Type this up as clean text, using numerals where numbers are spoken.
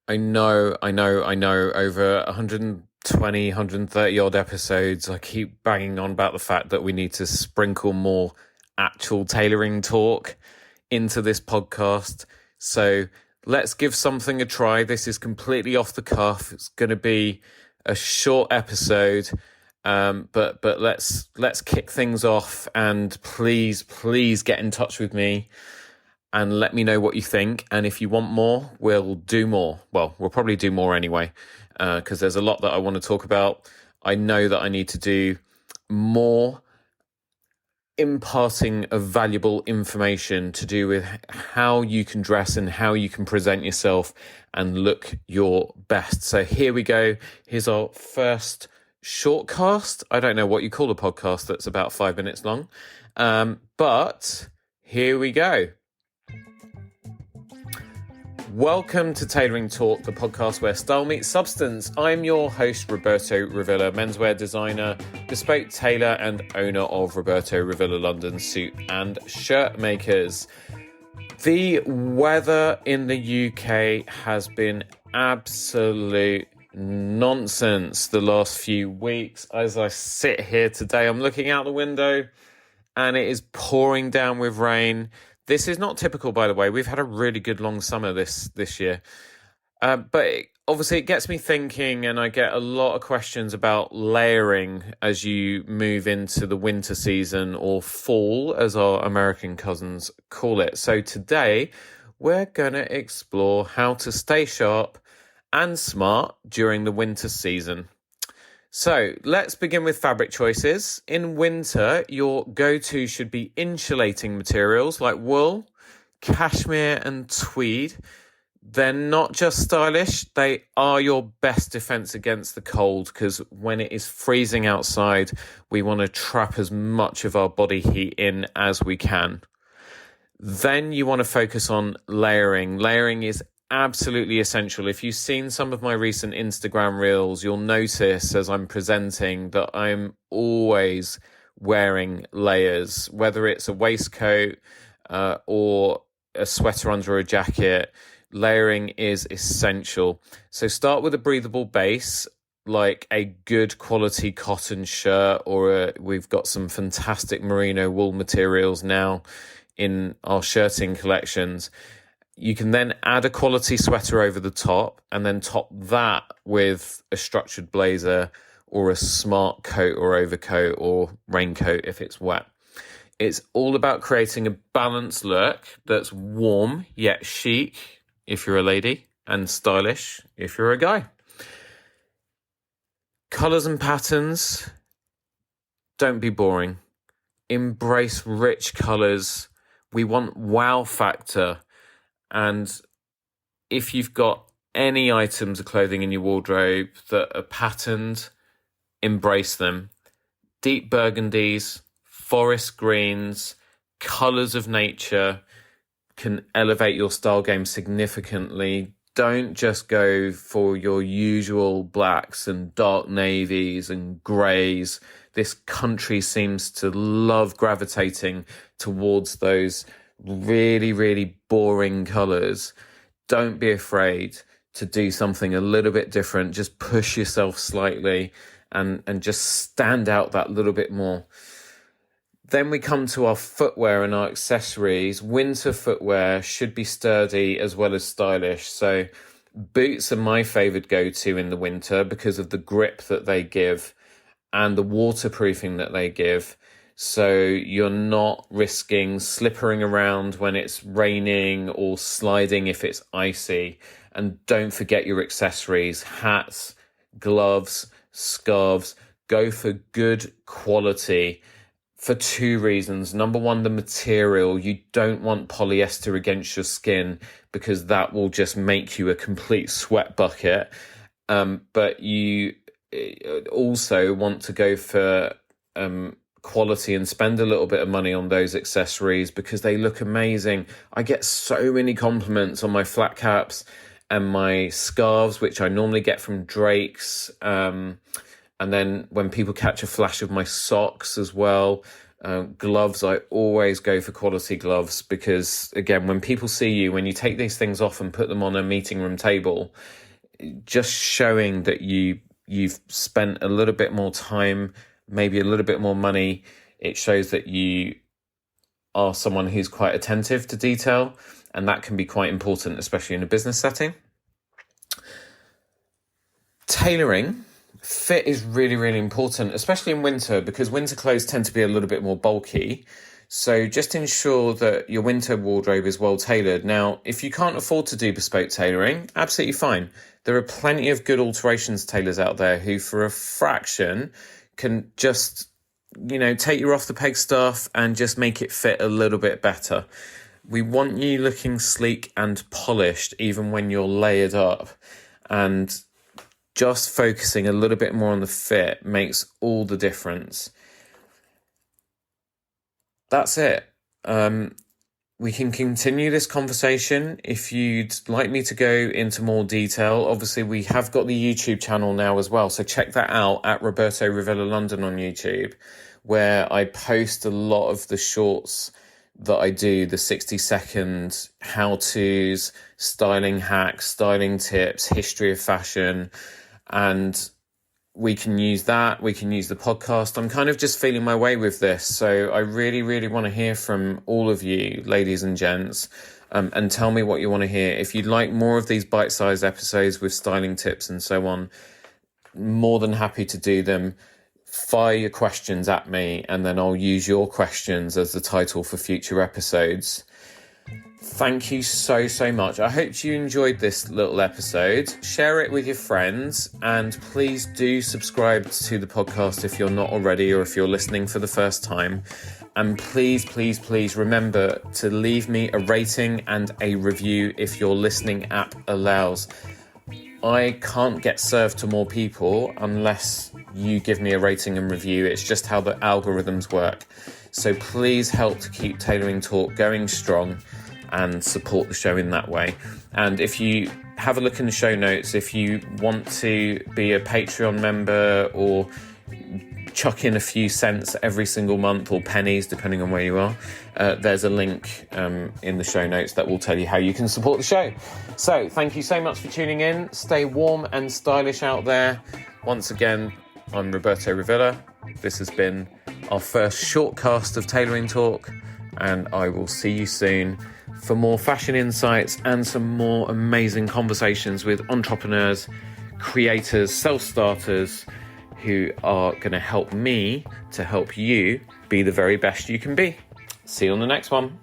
I know. Over 120, 130 odd episodes, I keep banging on about the fact that we need to sprinkle more actual tailoring talk into this podcast. So let's give something a try. This is completely off the cuff. It's going to be a short episode, but let's kick things off. And please get in touch with me and let me know what you think. And if you want more, we'll do more. Well, we'll probably do more anyway, because there's a lot that I want to talk about. I know that I need to do more imparting of valuable information to do with how you can dress and how you can present yourself and look your best. So here we go. Here's our first shortcast. I don't know what you call a podcast that's about 5 minutes long, but here we go. Welcome to Tailoring Talk, the podcast where style meets substance. I'm your host, Roberto Revilla, menswear designer, bespoke tailor, and owner of Roberto Revilla London Suit and Shirt Makers. The weather in the UK has been absolute nonsense the last few weeks. As I sit here today, I'm looking out the window and it is pouring down with rain. This is not typical, by the way. We've had a really good long summer this year. Obviously it gets me thinking, and I get a lot of questions about layering as you move into the winter season, or fall, as our American cousins call it. So today, we're going to explore how to stay sharp and smart during the winter season. So let's begin with fabric choices. In winter, your go-to should be insulating materials like wool, cashmere, and tweed. They're not just stylish, they are your best defense against the cold, because when it is freezing outside, we want to trap as much of our body heat in as we can. Then you want to focus on layering. Layering is absolutely essential. If you've seen some of my recent Instagram reels, you'll notice as I'm presenting that I'm always wearing layers, whether it's a waistcoat or a sweater under a jacket. Layering is essential. So start with a breathable base, like a good quality cotton shirt, or we've got some fantastic merino wool materials now in our shirting collections. You can then add a quality sweater over the top, and then top that with a structured blazer or a smart coat or overcoat or raincoat if it's wet. It's all about creating a balanced look that's warm yet chic if you're a lady, and stylish if you're a guy. Colours and patterns, don't be boring. Embrace rich colours. We want wow factor. And if you've got any items of clothing in your wardrobe that are patterned, embrace them. Deep burgundies, forest greens, colours of nature can elevate your style game significantly. Don't just go for your usual blacks and dark navies and greys. This country seems to love gravitating towards those really, really boring colours. Don't be afraid to do something a little bit different. Just push yourself slightly and just stand out that little bit more. Then we come to our footwear and our accessories. Winter footwear should be sturdy as well as stylish. So boots are my favourite go-to in the winter because of the grip that they give and the waterproofing that they give. So you're not risking slippering around when it's raining or sliding if it's icy. And don't forget your accessories, hats, gloves, scarves. Go for good quality for two reasons. Number one, the material. You don't want polyester against your skin because that will just make you a complete sweat bucket. But you also want to go for quality and spend a little bit of money on those accessories because they look amazing. I get so many compliments on my flat caps and my scarves, which I normally get from Drake's. And then when people catch a flash of my socks as well, Gloves, I always go for quality gloves because, again, when people see you, when you take these things off and put them on a meeting room table, just showing that you've spent a little bit more time, maybe a little bit more money, it shows that you are someone who's quite attentive to detail, and that can be quite important, especially in a business setting. Tailoring. Fit is really, really important, especially in winter, because winter clothes tend to be a little bit more bulky. So just ensure that your winter wardrobe is well tailored. Now, if you can't afford to do bespoke tailoring, absolutely fine. There are plenty of good alterations tailors out there who, for a fraction, can just, take your off the peg stuff and just make it fit a little bit better. We want you looking sleek and polished, even when you're layered up. And just focusing a little bit more on the fit makes all the difference. That's it. We can continue this conversation if you'd like me to go into more detail. Obviously, we have got the YouTube channel now as well, so check that out at Roberto Rivilla London on YouTube, where I post a lot of the shorts that I do, the 60-second how-tos, styling hacks, styling tips, history of fashion. And we can use that. We can use the podcast. I'm kind of just feeling my way with this. So I really, really want to hear from all of you, ladies and gents, and tell me what you want to hear. If you'd like more of these bite-sized episodes with styling tips and so on, more than happy to do them. Fire your questions at me, and then I'll use your questions as the title for future episodes. Thank you so, so much. I hope you enjoyed this little episode. Share it with your friends, and please do subscribe to the podcast if you're not already, or if you're listening for the first time. And please, please, please remember to leave me a rating and a review if your listening app allows. I can't get served to more people unless you give me a rating and review. It's just how the algorithms work. So please help to keep Tailoring Talk going strong and support the show in that way. And if you have a look in the show notes, if you want to be a Patreon member or chuck in a few cents every single month, or pennies, depending on where you are, there's a link in the show notes that will tell you how you can support the show. So thank you so much for tuning in. Stay warm and stylish out there. Once again, I'm Roberto Rivilla. This has been our first short cast of Tailoring Talk, and I will see you soon for more fashion insights and some more amazing conversations with entrepreneurs, creators, self-starters who are going to help me to help you be the very best you can be. See you on the next one.